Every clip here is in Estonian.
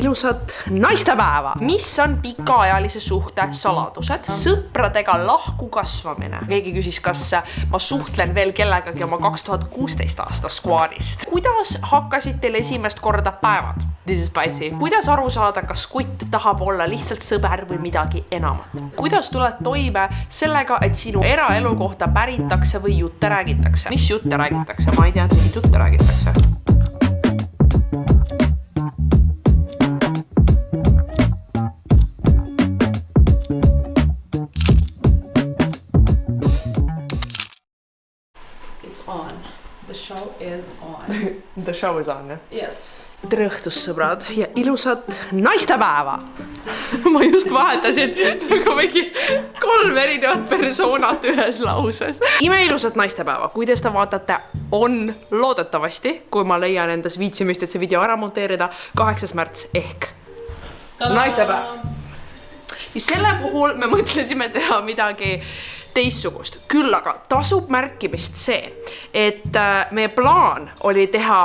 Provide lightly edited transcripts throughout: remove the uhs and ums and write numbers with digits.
ilusat naistepäeva! Mis on pikaajalise suhte saladused? Sõpradega lahku kasvamine. Keegi küsis, kas ma suhtlen veel kellegagi oma 2016 aasta squadist. Kuidas hakkasid teil esimest korda päevad? This is spicy. Kuidas aru saada, kas kutt tahab olla lihtsalt sõber või midagi enamat? Kuidas tuled toime sellega, et sinu eraelu kohta päritakse või jutte räägitakse? Mis jutte räägitakse? Ma ei tea, et mingit jutte räägitakse. On. The show is on. The show is on, jah? Yes. Tere õhtust, sõbrad, ja ilusat naistepäeva! Ma just vahetasin nagu mingi 3 erinevat persoonat ühes lauses. Imeilusat naistepäeva, kui te seda vaatate, on loodetavasti, kui ma leian endas viitsimist, et see video ära monteerida, 8. märts ehk naistepäev. Ja selle puhul me mõtlesime teha midagi teistsugust. Küll aga tasub märkimist see, et meie plaan oli teha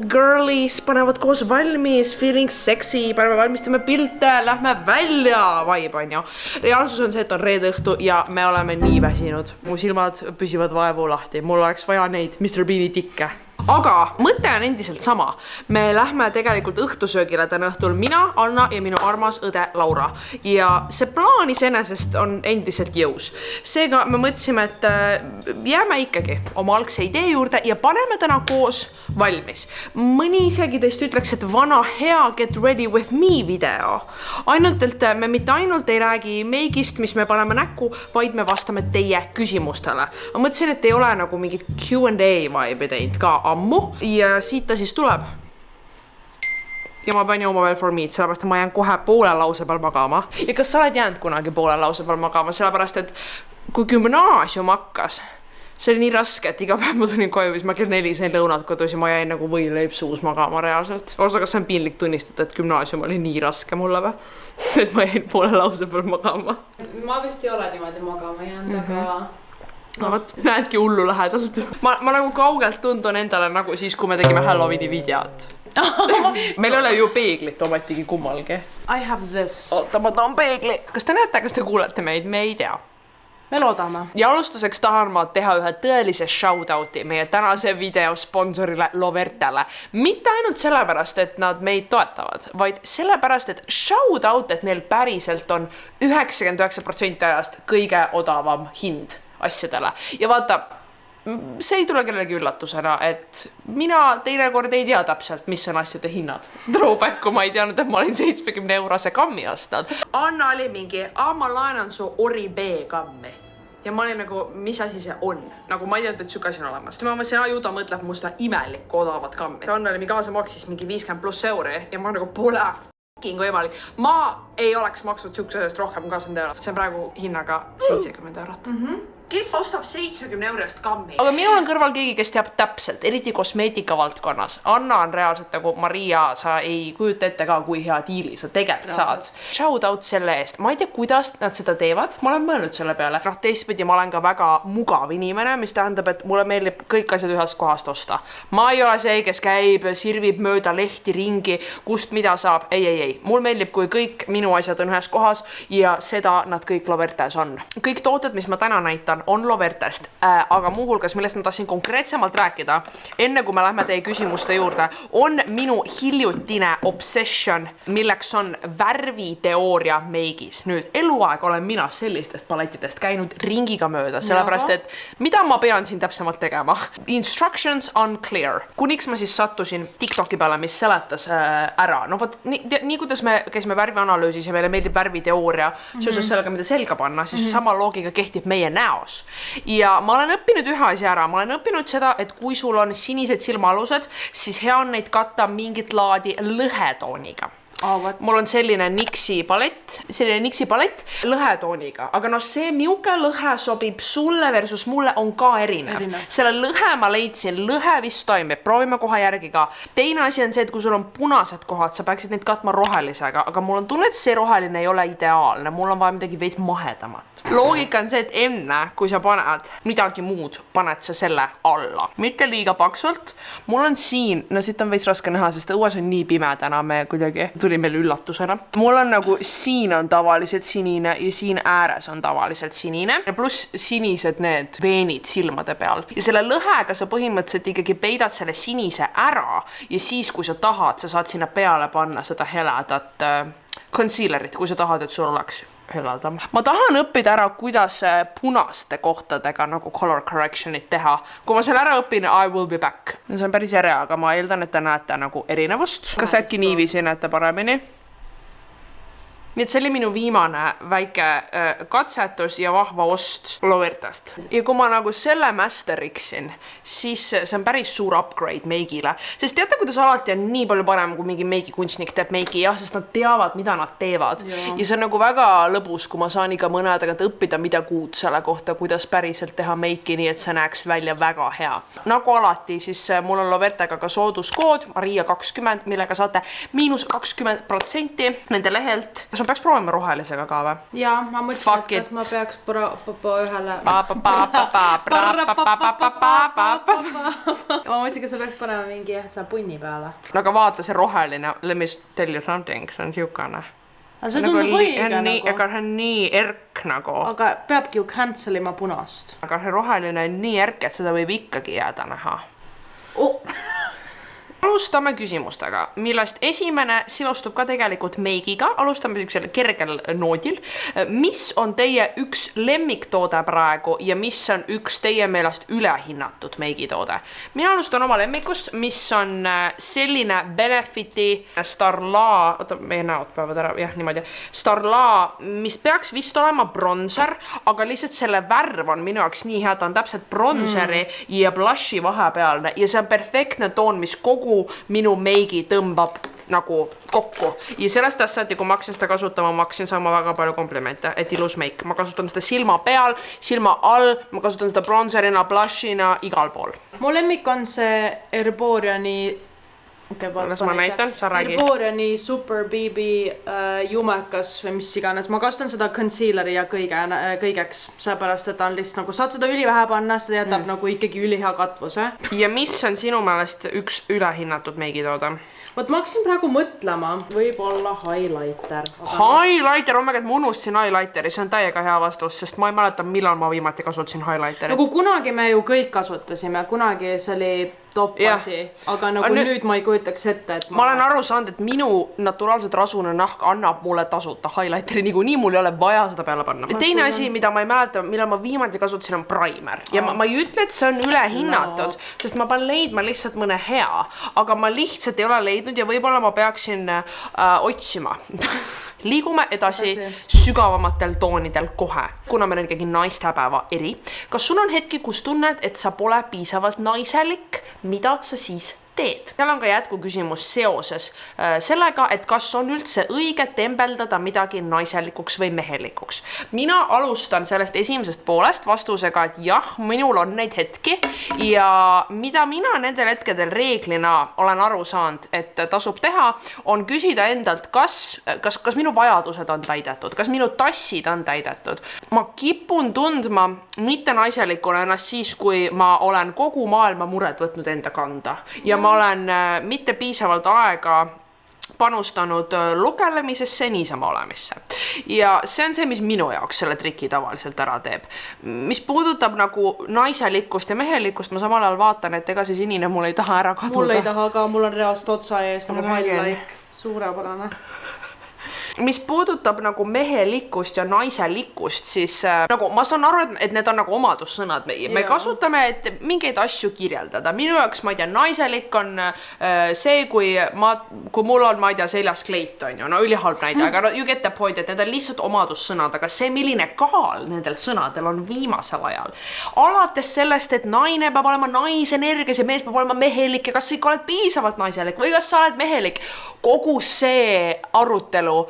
girlies panevad koos valmis, feeling sexy, paneme valmistame pilte, lähme välja vibe, on ju. Reaalsus on see, et on reede õhtu ja me oleme nii väsinud. Mu silmad püsivad vaevu lahti. Mul oleks vaja neid Mr. Beanie tikke. Aga mõte on endiselt sama. Me lähme tegelikult õhtusöögile täna õhtul mina, Anna ja minu armas õde Laura. Ja see plaan iseenesest on endiselt jõus. Seega me mõtlesime, et jääme ikkagi oma algse idee juurde ja paneme täna koos valmis. Mõni isegi teist ütleks, et vana hea Get Ready With Me video. Ainult, et me mitte ainult ei räägi meigist, mis me paneme näkku, vaid me vastame teie küsimustele. Ma mõtlesin, et ei ole nagu mingit Q&A vibe teinud ka ammu ja siit ta siis tuleb. Ja ma pean jooma veel for me'd, sellepärast et ma jään kohe poole lause peal magama. Ja kas sa oled jäänud kunagi poole lause peal magama? Sellepärast, et kui gümnaasium hakkas, see oli nii raske, et iga päev ma tulin koju, siis ma kell 4 sain lõunat kodus ja ma jäin nagu võileib suus magama reaalselt. Osa, kas see on piinlik tunnistada, et gümnaasium oli nii raske mulle või? Et ma jäin poole lause peal magama. Ma vist ei ole niimoodi magama jäänud, aga... No võt, näedki hullu lähedalt. Ma nagu kaugelt tundun endale nagu siis, kui me tegime Halloweeni videot. Meil ei ole ju peeglit ometigi kummalgi. I have this. Oota, ma tahan peegli. Kas te näete, kas te kuulete meid? Me ei tea. Me loodame. Ja alustuseks tahan ma teha ühe tõelise shoutouti meie tänase video sponsorile Lovertele. Mitte ainult sellepärast, et nad meid toetavad, vaid sellepärast, et shoutout, et neil päriselt on 99% ajast kõige odavam hind asjadele. Ja vaata, see ei tule kellegi üllatusena, et mina teinekord ei tea täpselt, mis on asjade hinnad. Throwbacku ma ei teadnud, et ma olin 70 eurose kammi ostnud. Anna oli mingi, ma laenan su Ori B kammi. Ja ma olin nagu, mis asi see on? Nagu ma ei teadnud, et süka siin olemas. Ma mõtlesin, Juda mõtleb musta imelikku odavat kammi. Anna oli kaasa maksis mingi 50+ euri ja ma nagu pole võimalik. Ma ei oleks maksnud süksusest rohkem 20 eurot. See on praegu hinnaga 70 eurot. Kes ostab 70 eurost kammi? Aga minul on kõrval keegi, kes teab täpselt, eriti kosmeetika valdkonnas. Anna on reaalselt nagu Maria, sa ei kujuta ette ka, kui hea diili sa tegelikult saad. Shoutout selle eest. Ma ei tea, kuidas nad seda teevad. Ma olen mõelnud selle peale. Teistpidi ma olen ka väga mugav inimene, mis tähendab, et mulle meeldib kõik asjad ühest kohast osta. Ma ei ole see, kes käib, sirvib mööda lehti ringi, kust mida saab. Ei. Mul meeldib, kui kõik minu asjad on ühes kohas ja seda nad kõik Lovertes on. Kõik tooted, mis ma täna näitan, on Lovertest, aga muuhulgas, millest ma tahtsin konkreetsemalt rääkida, enne kui me lähme teie küsimuste juurde, on minu hiljutine obsession, milleks on värviteooria meigis. Nüüd, eluaeg olen mina sellistest palettidest käinud ringiga mööda, sellepärast, et mida ma pean siin täpsemalt tegema? Instructions unclear. Kuniks ma siis sattusin TikToki peale, mis seletas ära. No võt, nii kuidas me käisime värvianalüüsis ja meile meeldib värviteooria, seoses sellega, mida selga panna, siis sama loogika kehtib meie näos. Ja ma olen õppinud ühe asja ära. Ma olen õppinud seda, et kui sul on sinised silmaalused, siis hea on neid katta mingit laadi lõhetooniga. Mul on selline Nixi palett lõhetooniga, aga no see miuke lõhe sobib sulle versus mulle on ka erinev. Selle lõhe ma leidsin, lõhe vist toimib, proovime kohe järgi ka. Teine asi on see, et kui sul on punased kohad, sa peaksid neid katma rohelisega, aga mul on tunne, et see roheline ei ole ideaalne, mul on vaja midagi veits mahedamat. loogika on see, et enne, kui sa paned midagi muud, paned sa selle alla. Mitte liiga paksult. Mul on siin, no siit on veits raske näha, sest õues on nii pime täna, me kuidagi tuli meil üllatusena. Mul on nagu siin on tavaliselt sinine ja siin ääres on tavaliselt sinine. Pluss sinised need veenid silmade peal. Ja selle lõhega sa põhimõtteliselt ikkagi peidad selle sinise ära ja siis, kui sa tahad, sa saad sinna peale panna seda heledat concealerit, kui sa tahad, et sul oleks heladam. Ma tahan õppida ära, kuidas punaste kohtadega nagu color correctionit teha. Kui ma selle ära õpin, I will be back. No see on päris ere, aga ma eeldan, et te näete nagu erinevust. Kas äkki niiviisi näete paremini? Nii et see oli minu viimane väike katsetus ja vahva ost Lovertast. Ja kui ma nagu selle masteriksin, siis see on päris suur upgrade meigile. Sest teate, kuidas alati on nii palju parem, kui mingi meigikunstnik teeb meigi, jah, sest nad teavad, mida nad teevad. Ja see on nagu väga lõbus, kui ma saan iga mõne tagant õppida midagi uut selle kohta, kuidas päriselt teha meiki, nii et see näeks välja väga hea. Nagu alati, siis mul on Lovertaga ka sooduskood Maria20, millega saate -20% nende lehelt. Kas ma peaks proovima rohelisega ka või? Jaa, ma mõtlen, et kas ma peaks ühele... Ma mõtlesin, kas sa peaks panema mingi punni peale. No aga vaata see roheline, let me tell you something, see on siukane. Aga see tundub õige nagu. Aga see on nii erk nagu. Aga peabki ju cancelima punast. Aga see roheline on nii erk, et seda võib ikkagi jääda näha. Alustame küsimustega, millest esimene seostub ka tegelikult meigiga. Alustame sellisel kergel noodil. Mis on teie üks lemmiktoode praegu ja mis on üks teie meelest ülehinnatud meigitoode? Mina alustan oma lemmikust, mis on selline Benefiti Starla, oota, meie näod peavad ära, jah, niimoodi, Starla, mis peaks vist olema bronzer, aga lihtsalt selle värv on minu jaoks nii hea, ta on täpselt bronzeri ja blushi vahepealne ja see on perfektne toon, mis kogu minu meigi tõmbab nagu kokku. Ja sellest saati, kui ma hakkasin seda kasutama, ma hakkasin saama väga palju komplimente, et ilus meik. Ma kasutan seda silma peal, silma all, ma kasutan seda bronzerina, blushina, igal pool. Mu lemmik on see Herboriani Herboriani Super BB jumekas või mis iganes. Ma kasutan seda concealeri ja kõigeks, seepärast, et ta on lihtsalt nagu, saad seda ülivähe panna, seda jätab nagu ikkagi ülihea katvuse. Ja mis on sinu meelest üks ülehinnatud meigitoode? Vot ma hakkasin praegu mõtlema, võib-olla highlighter. Highlighter, omega, et ma unustasin highlighteri, see on täiega hea vastus, sest ma ei mäleta, millal ma viimati kasutasin highlighterit. Nagu kunagi me ju kõik kasutasime, kunagi see oli toppasi, aga nagu nüüd ma ei kujutaks ette, et ma olen aru saanud, et minu naturaalselt rasune nahk annab mulle tasuta highlighteri, nii mul ei ole vaja seda peale panna. Teine asi, mida ma ei mäleta, millal ma viimati kasutasin, on primer. Ja ma ei ütle, et see on ülehinnatud, sest ma pean leidma lihtsalt mõne hea, aga ma lihtsalt ei ole leidnud ja võib-olla ma peaksin otsima. Liigume edasi sügavamatel toonidel kohe, kuna meil on ikkagi naistepäeva eri. Kas sul on hetki, kus tunned, et sa pole piisavalt naiselik, mida sa siis teed? Seal on ka jätku küsimus seoses sellega, et kas on üldse õige tembeldada midagi naiselikuks või mehelikuks. Mina alustan sellest esimesest poolest vastusega, et jah, minul on neid hetki ja mida mina nendel hetkedel reeglina olen aru saanud, et tasub teha, on küsida endalt, kas minu vajadused on täidetud, kas minu tassid on täidetud. Ma kipun tundma mitte naiselikuna ennast siis, kui ma olen kogu maailma mured võtnud enda kanda ja ma olen mitte piisavalt aega panustanud lugelemisesse, niisama olemisse. Ja see on see, mis minu jaoks selle triki tavaliselt ära teeb. Mis puudutab nagu naiselikkust ja mehelikust, ma samal ajal vaatan, et ega see sinine mul ei taha ära kaduda. Mul ei taha, aga mul on reaalselt otsa ees nagu hall-like, suurepärane. Mis puudutab nagu mehelikkust ja naiselikkust, siis nagu ma saan aru, et need on nagu omadussõnad. Me kasutame, et mingeid asju kirjeldada. Minu jaoks, ma ei tea, naiselik on see, kui mul on, ma ei tea, seljas kleit on ju, no ülihalb näide, aga no you get the point, et need on lihtsalt omadussõnad, aga see, milline kaal nendel sõnadel on viimasel ajal. Alates sellest, et naine peab olema naisenergias ja mees peab olema mehelik ja kas sa ikka oled piisavalt naiselik või kas sa oled mehelik, kogu see arutelu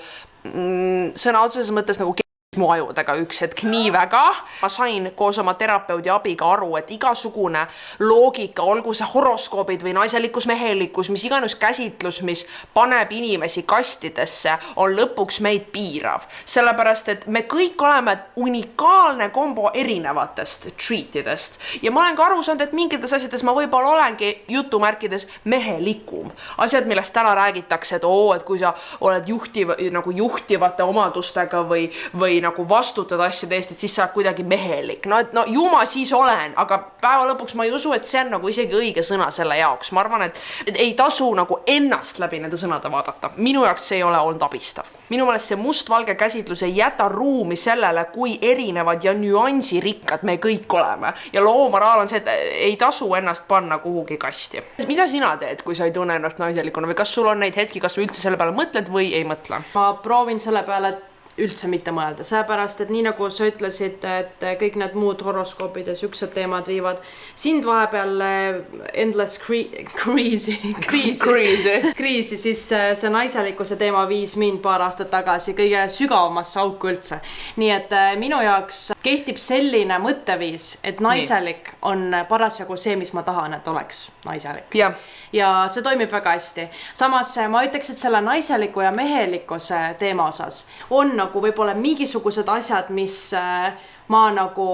sõna otseses mõttes nagu mu ajudega üks hetk nii väga. Ma sain koos oma terapeudi abiga aru, et igasugune loogika, olgu see horoskoobid või naiselikkus, mehelikkus, mis iganes käsitlus, mis paneb inimesi kastidesse, on lõpuks meid piirav. Sellepärast, et me kõik oleme unikaalne kombo erinevatest treatidest. Ja ma olen ka aru saanud, et mingites asjades ma võib-olla olengi jutumärkides mehelikum. Asjad, millest täna räägitakse, et kui sa oled juhtivate omadustega või nagu vastutad asjade eest, et siis sa oled kuidagi mehelik. No ju ma siis olen, aga päeva lõpuks ma ei usu, et see on nagu isegi õige sõna selle jaoks. Ma arvan, et ei tasu nagu ennast läbi nende sõnade vaadata. Minu jaoks see ei ole olnud abistav. Minu meelest see mustvalge käsitlus ei jäta ruumi sellele, kui erinevad ja nüansirikkad me kõik oleme. Ja loo moraal on see, et ei tasu ennast panna kuhugi kasti. Mida sina teed, kui sa ei tunne ennast naiselikuna või kas sul on neid hetki, kas sa üldse selle peale mõtled või ei mõtle? Ma proovin selle peale üldse mitte mõelda, seepärast, et nii nagu sa ütlesid, et kõik need muud horoskoobid ja siuksed teemad viivad sind vahepeal endless kriisi, siis see naiselikkuse teema viis mind paar aastat tagasi kõige sügavamasse auku üldse. Nii et minu jaoks kehtib selline mõtteviis, et naiselik on parasjagu see, mis ma tahan, et oleks naiselik. Ja see toimib väga hästi. Samas ma ütleks, et selle naiseliku ja mehelikkuse teema osas on nagu võib-olla mingisugused asjad, mis ma nagu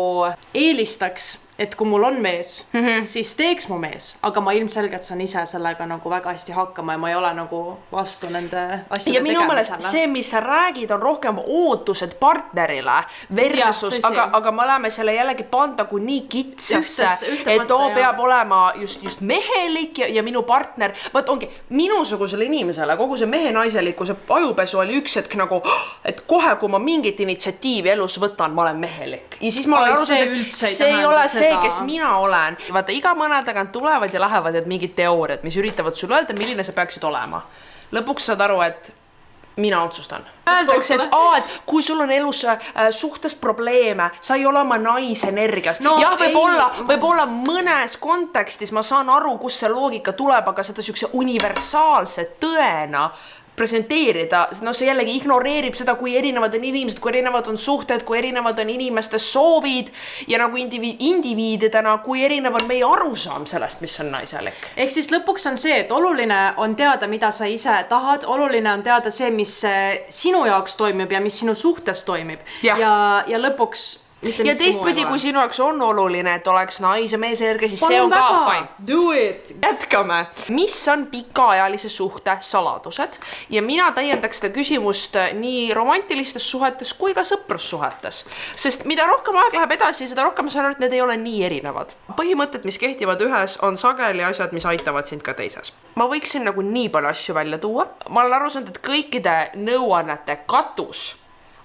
eelistaks, et kui mul on mees, siis teeks mu mees, aga ma ilmselgelt saan ise sellega nagu väga hästi hakkama ja ma ei ole nagu vastu nende asjade tegemisele. Ja minu meelest see, mis sa räägid, on rohkem ootused partnerile versus, aga me oleme selle jällegi pandagu nii kitsasse, et peab olema just mehelik ja minu partner, võt ongi minusugusele inimesele, kogu see mehe-naiselikkuse ajupesu oli üks hetk nagu, et kohe, kui ma mingit initsiatiivi elus võtan, ma olen mehelik. Ja siis ma olen aru saanud, et see ei ole see, kes mina olen. Vaata, iga mõne tagant tulevad ja lähevad mingid teooriad, mis üritavad sulle öelda, milline sa peaksid olema. Lõpuks saad aru, et mina otsustan. Öeldakse, et kui sul on elus suhtes probleeme, sa ei ole oma naisenergias. Jah, võib-olla mõnes kontekstis ma saan aru, kus see loogika tuleb, aga seda siukse universaalse tõena presenteerida, no see jällegi ignoreerib seda, kui erinevad on inimesed, kui erinevad on suhted, kui erinevad on inimeste soovid ja nagu indiviididena, kui erinev on meie arusaam sellest, mis on naiselik. Ehk siis lõpuks on see, et oluline on teada, mida sa ise tahad, oluline on teada see, mis sinu jaoks toimib ja mis sinu suhtes toimib ja lõpuks ja teistpidi, kui sinu jaoks on oluline, et oleks nais- ja meesenergia, siis see on ka fine. Do it! Jätkame. Mis on pikaajalise suhte saladused? Ja mina täiendaks seda küsimust nii romantilistes suhetes kui ka sõprussuhetes. Sest mida rohkem aeg läheb edasi, seda rohkem saan aru, et need ei ole nii erinevad. Põhimõtted, mis kehtivad ühes, on sageli asjad, mis aitavad sind ka teises. Ma võiksin nagu nii palju asju välja tuua. Ma olen aru saanud, et kõikide nõuannete katus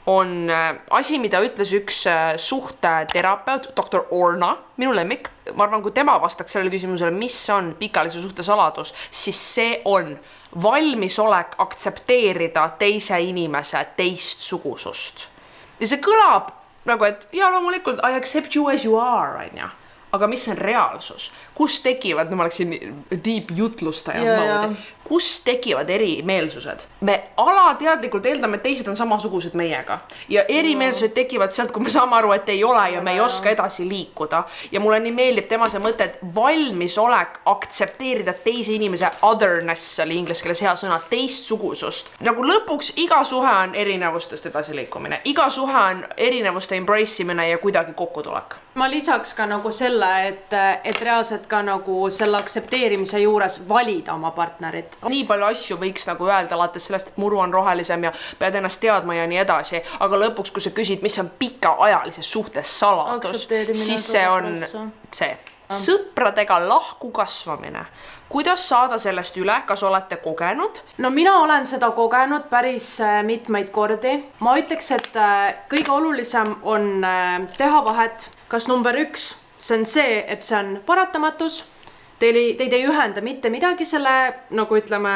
on asi, mida ütles üks suhteterapeut, Dr. Orna, minu lemmik. Ma arvan, kui tema vastaks sellele küsimusele, mis on pikaajalise suhte saladus, siis see on valmisolek aktsepteerida teise inimese teistsugusust. Ja see kõlab nagu, et loomulikult I accept you as you are, on. Aga mis on reaalsus? Kus tekivad, ma oleksin deep jutlustaja moodi, kus tekivad erimeelsused? Me alateadlikult eeldame, et teised on samasugused meiega. Ja erimeelsused tekivad sealt, kui me saame aru, et ei ole ja me ei oska edasi liikuda. Ja mulle nii meeldib tema see mõte, et valmisolek aktsepteerida teise inimese otherness, oli inglise keeles hea sõna, teistsugusust. Nagu lõpuks iga suhe on erinevustest edasi liikumine. Iga suhe on erinevuste embraceimine ja kuidagi kokkutulek. Ma lisaks ka nagu selle, et reaalselt ka nagu selle aktsepteerimise juures valida oma partnerit. Nii palju asju võiks nagu öelda alates sellest, et muru on rohelisem ja pead ennast teadma ja nii edasi. Aga lõpuks, kui sa küsid, mis on pikaajalises suhtes saladus, siis see on see. Sõpradega lahku kasvamine. Kuidas saada sellest üle, kas olete kogenud? No mina olen seda kogenud päris mitmeid kordi. Ma ütleks, et kõige olulisem on teha vahet. Kas number 1, see on see, et see on paratamatus teid ei ühenda mitte midagi selle, nagu ütleme,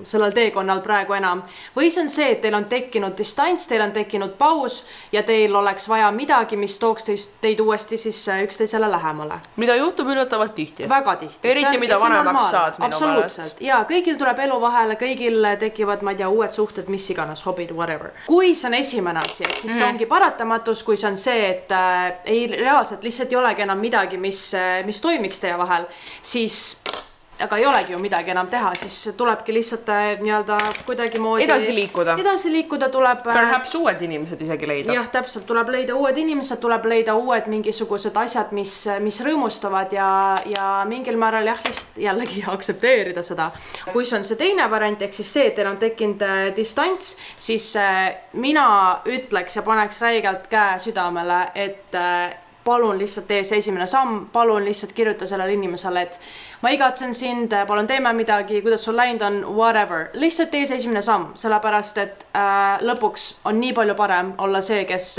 sellel teekonnal praegu enam. Või see on see, et teil on tekkinud distants, teil on tekkinud paus ja teil oleks vaja midagi, mis tooks teid uuesti siis üksteisele lähemale. Mida juhtub üllatavalt tihti. Väga tihti. Eriti mida vanemaks saad minu meelest. Ja kõigil tuleb elu vahele, kõigil tekivad, ma ei tea, uued suhted, mis iganes, hobid, whatever. Kui see on esimene asi, siis see ongi paratamatus, kui see on see, et ei reaalselt lihtsalt ei olegi enam midagi, mis toimiks teie vahel, siis aga ei olegi ju midagi enam teha, siis tulebki lihtsalt nii-öelda kuidagi moodi edasi liikuda tuleb perhaps uued inimesed isegi leida. Jah, täpselt, tuleb leida uued inimesed, tuleb leida uued mingisugused asjad, mis rõõmustavad ja mingil määral jah, lihtsalt jällegi aktsepteerida seda. Kui see on see teine variant, ehk siis see, et teil on tekkinud distants, siis mina ütleks ja paneks räigelt käe südamele, et palun lihtsalt tee see esimene samm, palun lihtsalt kirjuta sellele inimesele, et ma igatsen sind, palun teeme midagi, kuidas sul läinud on, whatever. Lihtsalt tee see esimene samm, sellepärast, et lõpuks on nii palju parem olla see, kes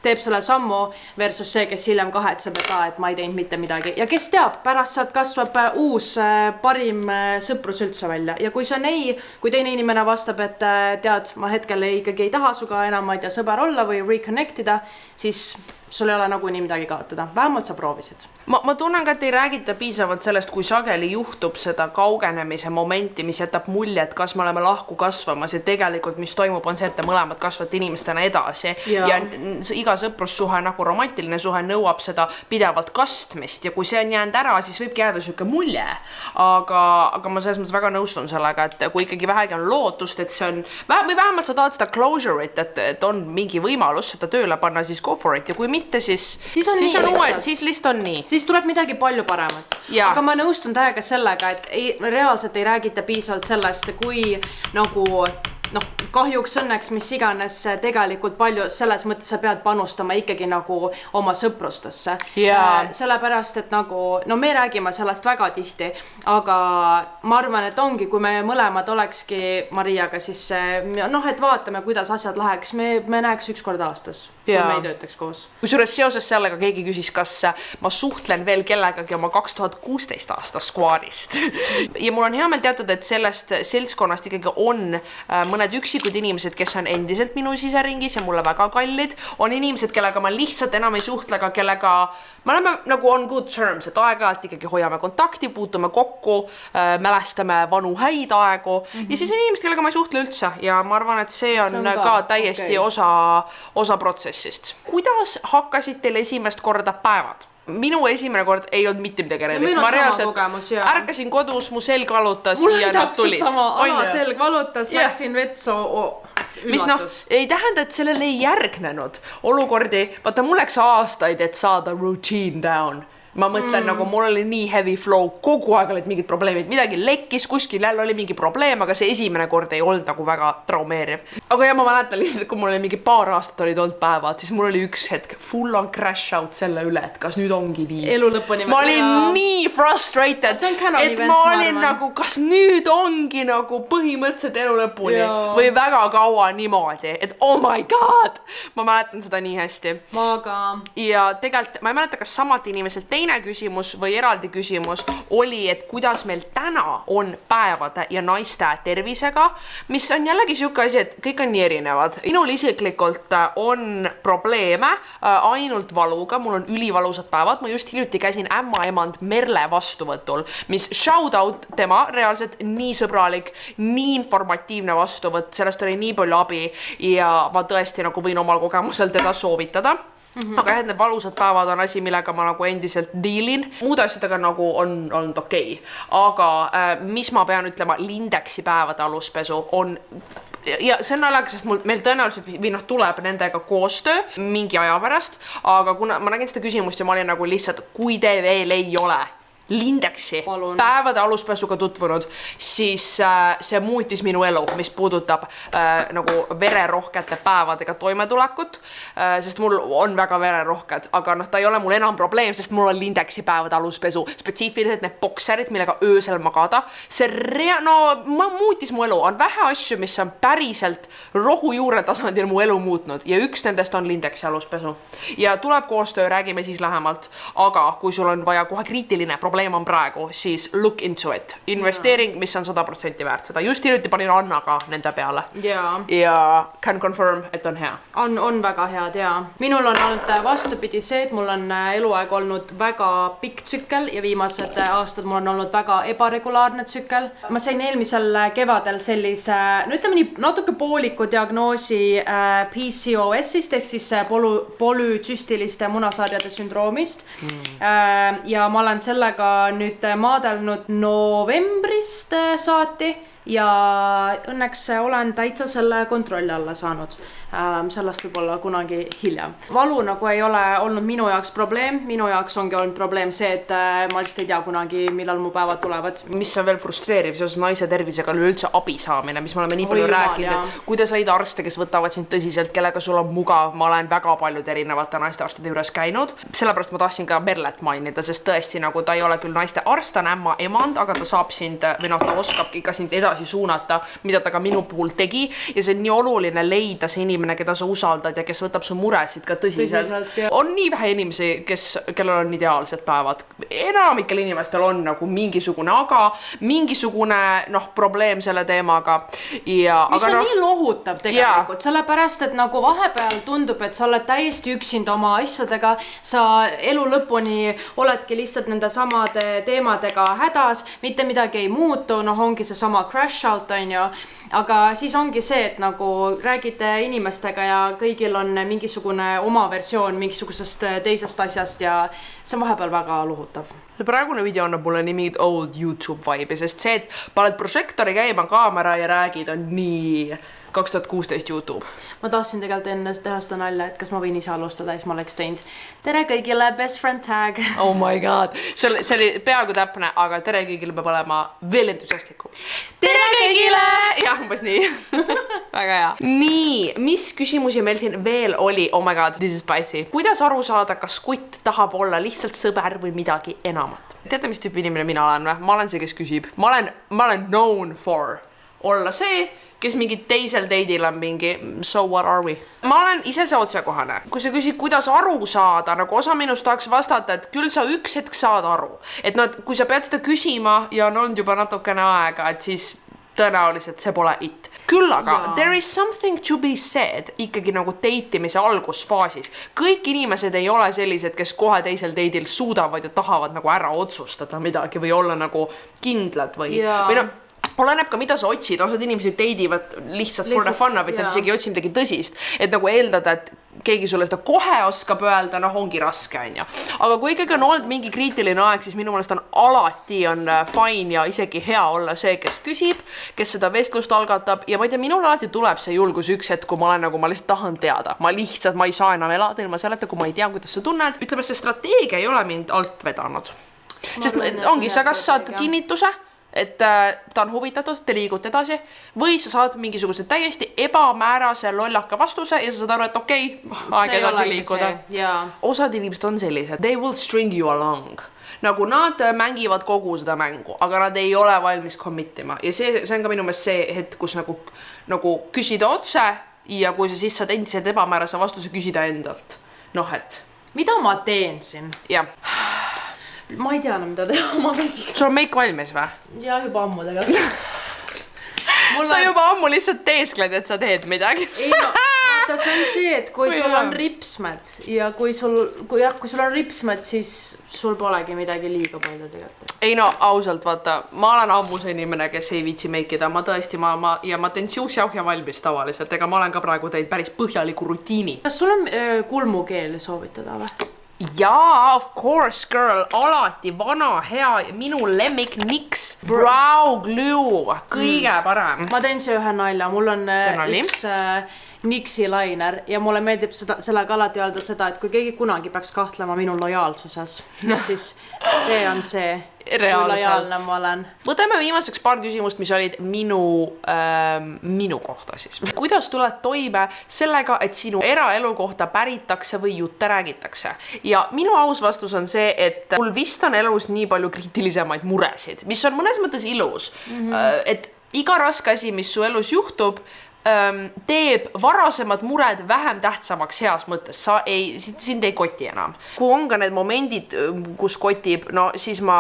teeb selle sammu versus see, kes hiljem kahetseb, et ma ei teinud mitte midagi. Ja kes teab, pärast sealt kasvab uus parim sõprus üldse välja. Ja kui see on ei, kui teine inimene vastab, et tead, ma hetkel ikkagi ei taha suga enam, ma ei tea, sõber olla või reconnectida, siis sul ei ole nagunii midagi kaotada. Vähemalt sa proovisid. Ma tunnen ka, et ei räägita piisavalt sellest, kui sageli juhtub seda kaugenemise momenti, mis jätab mulje, et kas me oleme lahku kasvamas ja tegelikult mis toimub on see, et te mõlemad kasvate inimestena edasi ja iga sõprussuhe nagu romantiline suhe nõuab seda pidevalt kastmist ja kui see on jäänud ära, siis võibki jääda siuke mulje. Aga ma selles mõttes väga nõustun sellega, et kui ikkagi vähegi on lootust, et see on või vähemalt sa tahad seda closure'it, et on mingi võimalus seda tööle panna, siis go for it ja kui mitte, siis lihtsalt on nii. Siis tuleb midagi palju paremat. Aga ma nõustun täiega sellega, et reaalselt ei räägita piisavalt sellest, kui nagu kahjuks õnneks, mis iganes tegelikult palju selles mõttes sa pead panustama ikkagi nagu oma sõprustesse. Sellepärast, et nagu, me räägime sellest väga tihti, aga ma arvan, et ongi, kui me mõlemad olekski Mariaga, siis et vaatame, kuidas asjad läheks, me näeks üks kord aastas, kui me ei töötaks koos. Kusjuures seoses sellega keegi küsis, kas ma suhtlen veel kellegagi oma 2016 aasta skuadist. Ja mul on hea meel teatada, et sellest seltskonnast ikkagi on mõned üksikud inimesed, kes on endiselt minu siseringis ja mulle väga kallid, on inimesed, kellega ma lihtsalt enam ei suhtlega, kellega me oleme nagu on good terms, et aeg-ajalt ikkagi hoiame kontakti, puutume kokku, mälestame vanu häid aegu ja siis on inimesed, kellega ma ei suhtle üldse ja ma arvan, et see on ka täiesti osa protsessist. Kuidas hakkasid teil esimest korda päevad? Minu esimene kord ei olnud mitte midagi erilist. Ma reaalselt ärkasin kodus, mu selg valutas ja nad tulid. Sama ala selg valutas, läksin vetsu, üllatus. Ei tähenda, et sellele ei järgnenud olukordi. Vaata, mul läks aastaid, et saada routine down. Ma mõtlen, nagu mul oli nii heavy flow, kogu aeg olid mingid probleemid, midagi lekkis, kuskil jälle oli mingi probleem, aga see esimene kord ei olnud nagu väga traumeeriv. Aga ma mäletan lihtsalt, kui mul oli mingi paar aastat olid olnud päevad, siis mul oli üks hetk full on crash out selle üle, et kas nüüd ongi nii. Elu lõpuni. Ma olin nii frustrated, et ma olin nagu, kas nüüd ongi nagu põhimõtteliselt elu lõpuni või väga kaua niimoodi, et oh my god, ma mäletan seda nii hästi. Ja tegelikult, ma ei mäleta, kas samad inimesed teine küsimus või eraldi küsimus oli, et kuidas meil täna on päevade ja naiste tervisega, mis on jällegi siuke asi, et kõik on nii erinevad. Minul isiklikult on probleeme ainult valuga, mul on ülivalusad päevad, ma just hiljuti käisin ämmaemand Merle vastuvõtul, mis shout out tema, reaalselt nii sõbralik, nii informatiivne vastuvõtt, sellest oli nii palju abi ja ma tõesti nagu võin omal kogemusel teda soovitada. Aga need valusad päevad on asi, millega ma nagu endiselt dealin. Muud asjadega nagu on okei. Aga mis ma pean ütlema, Lindeksi päevade aluspesu on ja see on naljaga, sest meil tõenäoliselt tuleb nendega koostöö mingi aja pärast, aga kuna ma nägin seda küsimust ja ma olin nagu lihtsalt, kui te veel ei ole Lindeksi päevade aluspesuga tutvunud, siis see muutis minu elu, mis puudutab nagu vererohkete päevadega toimetulekut, sest mul on väga vererohked, aga ta ei ole mul enam probleem, sest mul on Lindeksi päevade aluspesu, spetsiifiliselt need bokserid, millega öösel magada. Ma muutis mu elu, on vähe asju, mis on päriselt rohujuure tasandil mu elu muutnud ja üks nendest on Lindeksi aluspesu. Ja tuleb koostöö, räägime siis lähemalt, aga kui sul on vaja kohe kriitiline probleem probleem on praegu, siis look into it. Investeering, mis on 100% väärt seda. Just hiljuti panin Annaga nende peale. Ja can confirm, et on hea. On väga head, jaa. Minul on olnud vastupidi see, et mul on eluaeg olnud väga pikk tsükkel ja viimased aastad mul on olnud väga ebaregulaarne tsükkel. Ma sain eelmisel kevadel sellise, no ütleme nii, natuke pooliku diagnoosi PCOS-ist ehk siis polütsüstiliste munasarjade sündroomist. Ja ma olen sellega nüüd maadelnud novembrist saati ja õnneks olen täitsa selle kontrolli alla saanud. Sellest võib-olla kunagi hiljem. Valu nagu ei ole olnud minu jaoks probleem. Minu jaoks ongi olnud probleem see, et ma lihtsalt ei tea kunagi, millal mu päevad tulevad. Mis on veel frustreeriv seoses naise tervisega üldse abi saamine, mis me oleme nii palju rääkinud, et kuidas leida arste, kes võtavad sind tõsiselt, kellega sul on mugav. Ma olen väga paljud erinevate naiste arstide juures käinud. Sellepärast ma tahtsin ka Merlet mainida, sest tõesti nagu ta ei ole küll naiste arst, ta on ämma emand, aga ta saab sind, või ta oskabki ka sind edasi suunata, mida ta ka minu puhul tegi. Ja see on nii oluline leida see inimene, keda sa usaldad ja kes võtab su muresid ka tõsiselt. On nii vähe inimesi, kellel on ideaalsed päevad. Enamikel inimestel on nagu mingisugune probleem selle teemaga. Mis on nii lohutav tegelikult, sellepärast, et nagu vahepeal tundub, et sa oled täiesti üksinda oma asjadega, sa elu lõpuni oledki lihtsalt nende samade teemadega hädas, mitte midagi ei muutu, ongi see sama crash out, on ju. Aga siis ongi see, et nagu räägite inimestega ja kõigil on mingisugune oma versioon mingisugusest teisest asjast ja see on vahepeal väga lohutav. Praegune video annab mulle nii mingid old YouTube vibe, sest see, et paned prožektori käima kaamera ja räägid, on nii 2016 YouTube. Ma tahtsin tegelikult enne teha seda nalja, et kas ma võin ise alustada ja siis ma oleks teinud tere kõigile, best friend tag. Oh my god. See oli peaaegu täpne, aga tere kõigile peab olema veel entusiastlikum. Tere kõigile! Jah, umbes nii. Väga hea. Nii, mis küsimusi meil siin veel oli? Oh my god, this is spicy. Kuidas aru saada, kas kutt tahab olla lihtsalt sõber või midagi enamat? Teate, mis tüüpi inimene mina olen või? Ma olen see, kes küsib. Ma olen known for olla see, kes mingi teisel date'il on mingi so what are we? Ma olen ise see otsekohane. Kui sa küsid, kuidas aru saada, nagu osa minust tahaks vastata, et küll sa üks hetk saad aru. Et kui sa pead seda küsima ja on olnud juba natukene aega, et siis tõenäoliselt see pole it. Küll aga, there is something to be said ikkagi nagu teitimise algusfaasis. Kõik inimesed ei ole sellised, kes kohe teisel date'il suudavad ja tahavad nagu ära otsustada midagi või olla nagu kindlad või oleneb ka, mida sa otsid. Osad inimesed teidivad lihtsalt for the fun of it, et isegi otsi midagi tõsist. Et nagu eeldada, et keegi sulle seda kohe oskab öelda, ongi raske, on ju. Aga kui ikkagi on olnud mingi kriitiline aeg, siis minu meelest on alati fine ja isegi hea olla see, kes küsib, kes seda vestlust algatab. Ja ma ei tea, minul alati tuleb see julgus üks hetk, kui ma lihtsalt tahan teada. Ma ei saa enam elada ilma selleta, kui ma ei tea, kuidas sa tunned. Ütleme, see strateegia ei ole mind alt vedanud. Sest ongi, sa kas saad kinnituse, et ta on huvitatud, te liigute edasi, või sa saad mingisuguse täiesti ebamäärase lollaka vastuse ja sa saad aru, et okei, aeg edasi liikuda. Osad inimesed on sellised, they will string you along. Nagu nad mängivad kogu seda mängu, aga nad ei ole valmis committima. Ja see on ka minu meelest see hetk, kus nagu küsida otse ja kui sa siis saad endiselt ebamäärase vastuse küsida endalt. Et mida ma teen siin? Jah. Ma ei tea, mida teha oma meikiga. Sul on meik valmis või? Ja juba ammu tegelikult. Sa juba ammu lihtsalt teeskled, et sa teed midagi. Ei, vaata, see on see, et kui sul on ripsmed ja kui sul on ripsmed, siis sul polegi midagi liiga palju tegelikult. Ei ausalt, vaata, ma olen ammu see inimene, kes ei viitsi meikida. Ma tõesti, ma teen siuh-sjauh ja valmis tavaliselt. Ega ma olen ka praegu teinud päris põhjaliku rutiini. Kas sul on kulmukeeli soovitada või? Jaa, of course, girl, alati vana, hea, minu lemmik NYX Brow Glue, kõige parem. Ma teen see ühe nalja, mul on üks NYX-i liner ja mulle meeldib sellega alati öelda seda, et kui keegi kunagi peaks kahtlema minu lojaalsuses, siis see on see, kui lojaalne ma olen. Võtame viimaseks paar küsimust, mis olid minu kohta siis. Kuidas tuled toime sellega, et sinu eraelu kohta päritakse või jutte räägitakse? Ja minu aus vastus on see, et mul vist on elus nii palju kriitilisemaid muresid, mis on mõnes mõttes ilus. Et iga raske asi, mis su elus juhtub, teeb varasemad mured vähem tähtsamaks heas mõttes, sind ei koti enam. Kui on ka need momendid, kus kotib, no siis ma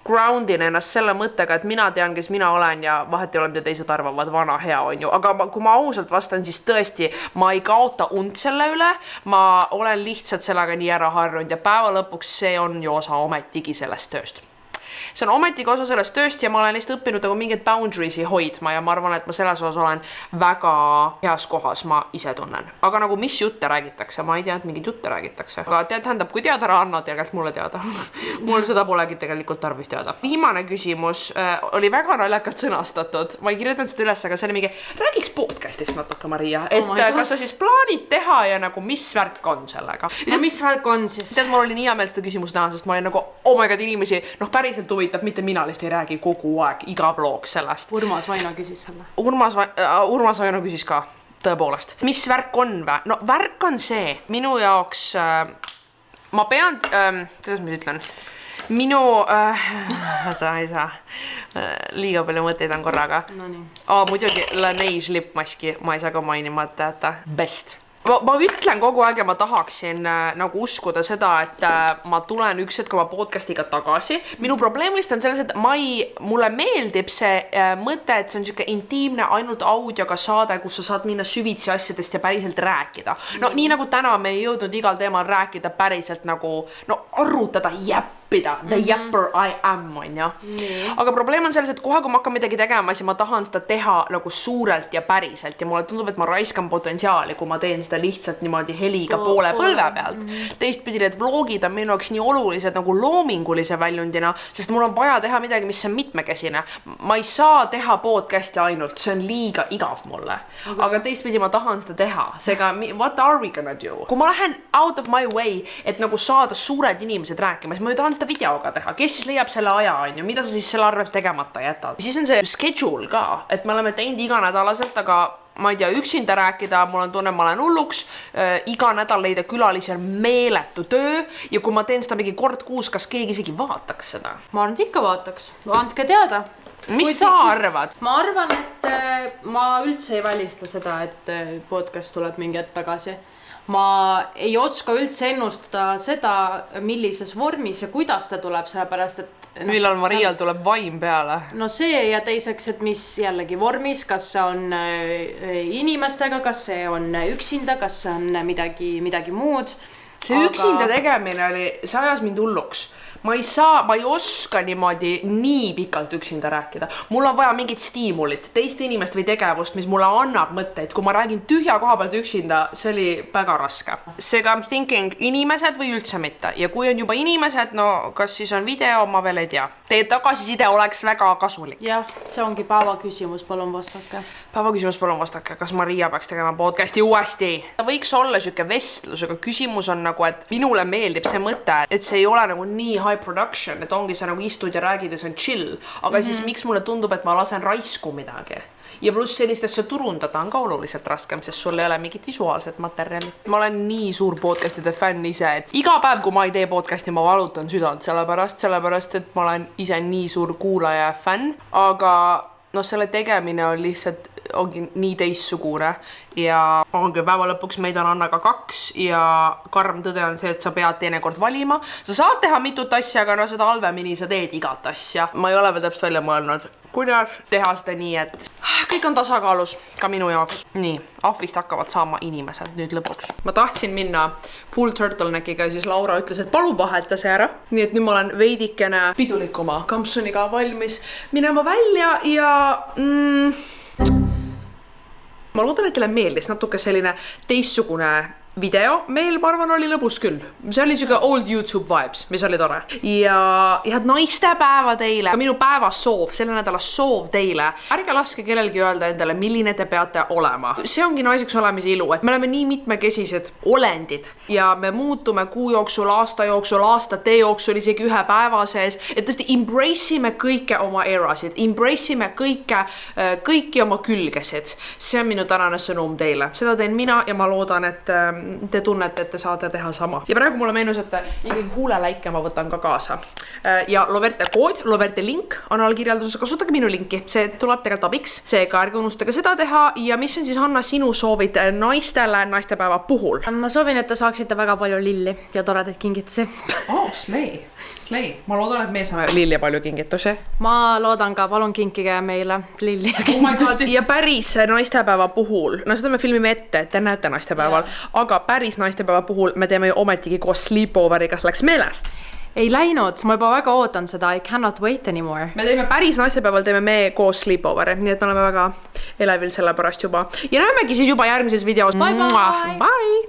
groundin ennast selle mõttega, et mina tean, kes mina olen ja vahet ei ole, mida teised arvavad, vana hea on ju. Aga kui ma ausalt vastan, siis tõesti, ma ei kaota und selle üle, ma olen lihtsalt sellega nii ära harjunud ja päeva lõpuks see on ju osa ometigi sellest tööst. See on ometigi osa sellest tööst ja ma olen lihtsalt õppinud nagu mingeid boundaries'i hoidma ja ma arvan, et ma selles osas olen väga heas kohas, ma ise tunnen. Aga nagu mis jutte räägitakse, ma ei tea, et mingid jutte räägitakse. Aga tähendab, kui tead ära, anna tegelikult mulle teada. Mul seda polegi tegelikult tarvis teada. Viimane küsimus oli väga naljakalt sõnastatud. Ma ei kirjutanud seda üles, aga see oli mingi, räägiks podcastist natuke, Maria. Et kas sa siis plaanid teha ja nagu mis värk on sellega? Ja mis värk on siis? Mul oli nii hea meel seda küsimust näha, sest ma olin nagu, oh my god, inimesi, päriselt huvitab, mitte mina lihtsalt ei räägi kogu aeg, iga vlog sellest. Urmas Vaino küsis selle. Urmas Vaino küsis ka, tõepoolest. Mis värk on vä? No värk on see, minu jaoks, ma pean, kuidas ma ütlen, ei saa, liiga palju mõtteid on korraga. No nii. Muidugi Laneige lipmaski, ma ei saa ka mainimata, et best. Ma ütlen kogu aeg ja ma tahaksin nagu uskuda seda, et ma tulen üks hetk oma podcastiga tagasi. Minu probleem lihtsalt on selles, et mulle meeldib see mõte, et see on siuke intiimne ainult audioga saade, kus sa saad minna süvitsi asjadest ja päriselt rääkida. No nii nagu täna me ei jõudnud igal teemal rääkida päriselt nagu, arutada the yapper I am, on ju. Aga probleem on selles, et kohe kui ma hakkan midagi tegema, siis ma tahan seda teha nagu suurelt ja päriselt ja mulle tundub, et ma raiskan potentsiaali, kui ma teen seda lihtsalt niimoodi heliga poole põlve pealt. Teistpidi need vlogid on minu jaoks nii olulised nagu loomingulise väljundina, sest mul on vaja teha midagi, mis on mitmekesine. Ma ei saa teha podcasti ainult, see on liiga igav mulle. Aga teistpidi ma tahan seda teha. Seega, what are we gonna do? Kui ma lähen out of my way, et nagu saada suured inimesed rääkima, siis ma ju tahan seda videoga teha. Kes siis leiab selle aja, on ju? Mida sa siis selle arvelt tegemata jätad? Siis on see schedule ka, et me oleme teinud iga nädalaselt, aga ma ei tea, üksinda rääkida, mul on tunne, ma olen hulluks, iga nädal leida külalisi on meeletu töö ja kui ma teen seda mingi kord kuus, kas keegi isegi vaataks seda? Ma arvan, et ikka vaataks. Andke teada. Mis sa arvad? Ma arvan, et ma üldse ei välista seda, et podcast tuleb mingi hetk tagasi. Ma ei oska üldse ennustada seda, millises vormis ja kuidas ta tuleb, sellepärast, et millal Marial tuleb vaim peale? No see ja teiseks, et mis jällegi vormis, kas see on inimestega, kas see on üksinda, kas see on midagi muud. See üksinda tegemine oli, see ajas mind hulluks. Ma ei oska niimoodi nii pikalt üksinda rääkida. Mul on vaja mingit stiimulit, teist inimest või tegevust, mis mulle annab mõtteid. Kui ma räägin tühja koha pealt üksinda, see oli väga raske. Seega I'm thinking inimesed või üldse mitte. Ja kui on juba inimesed, no kas siis on video, ma veel ei tea. Teie tagasiside oleks väga kasulik. Jah, see ongi päeva küsimus, palun vastake. Päeva küsimus, palun vastake. Kas Maria peaks tegema podcasti uuesti? Ta võiks olla siuke vestlus, aga küsimus on nagu, et minule meeldib see mõte, et see ei ole nagu nii high production, et ongi sa nagu istud ja räägid ja see on chill. Aga siis miks mulle tundub, et ma lasen raisku midagi? Ja pluss sellist asja turundada on ka oluliselt raskem, sest sul ei ole mingit visuaalset materjali. Ma olen nii suur podcastide fänn ise, et iga päev, kui ma ei tee podcasti, ma valutan südant sellepärast, et ma olen ise nii suur kuulaja ja fänn. Aga selle tegemine on lihtsalt ongi nii teissugune ja ongi päeva lõpuks meid on Annaga 2 ja karm tõde on see, et sa pead teinekord valima. Sa saad teha mitut asja, aga seda halvemini sa teed igat asja. Ma ei ole veel täpselt välja mõelnud, kuidas teha seda nii, et kõik on tasakaalus, ka minu jaoks. Nii, ahvist hakkavad saama inimesed nüüd lõpuks. Ma tahtsin minna full turtleneckiga ja siis Laura ütles, et palun vahelda see ära. Nii et nüüd ma olen veidikene pidulikuma kampsuniga valmis minema välja ja ma loodan, et teile meeldis natuke selline teissugune video. Meil, ma arvan, oli lõbus küll. See oli siuke old YouTube vibes, mis oli tore. Ja head naistepäeva teile. Minu päevas soov, selle nädala soov teile. Ärge laske kellelgi öelda endale, milline te peate olema. See ongi naiseks olemise ilu, et me oleme nii mitmekesised olendid ja me muutume kuu jooksul, aastate jooksul, isegi ühe päeva sees. Et tõesti embrace'ime kõike oma erasid, embrace'ime kõiki oma külgesid. See on minu tänane sõnum teile. Seda teen mina ja ma loodan, et te tunnete, et te saate teha sama. Ja praegu mulle meenus, et ikkagi huuleläike ma võtan ka kaasa. Ja Loverte kood, Loverte link on allkirjalduses, kasutage minu linki, see tuleb tegelikult abiks. Seega ärge unustage seda teha ja mis on siis, Hanna, sinu soovid naistele naistepäeva puhul? Ma soovin, et te saaksite väga palju lilli ja toredaid kingitusi. Slay. Ma loodan, et me saame lilli palju kingitusi. Ma loodan ka, palun kinkige meile lilli ja kingitusi. Ja päris naistepäeva puhul, no seda me filmime ette, et te näete naistepäeval, aga päris naistepäeva puhul me teeme ju ometigi koos sleepoveri, kas läks meelest? Ei läinud, ma juba väga ootan seda, I cannot wait anymore. Me teeme päris naistepäeval, teeme me koos sleepoveri, nii et me oleme väga elevil selle pärast juba. Ja näemegi siis juba järgmises videos. Bye! Bye!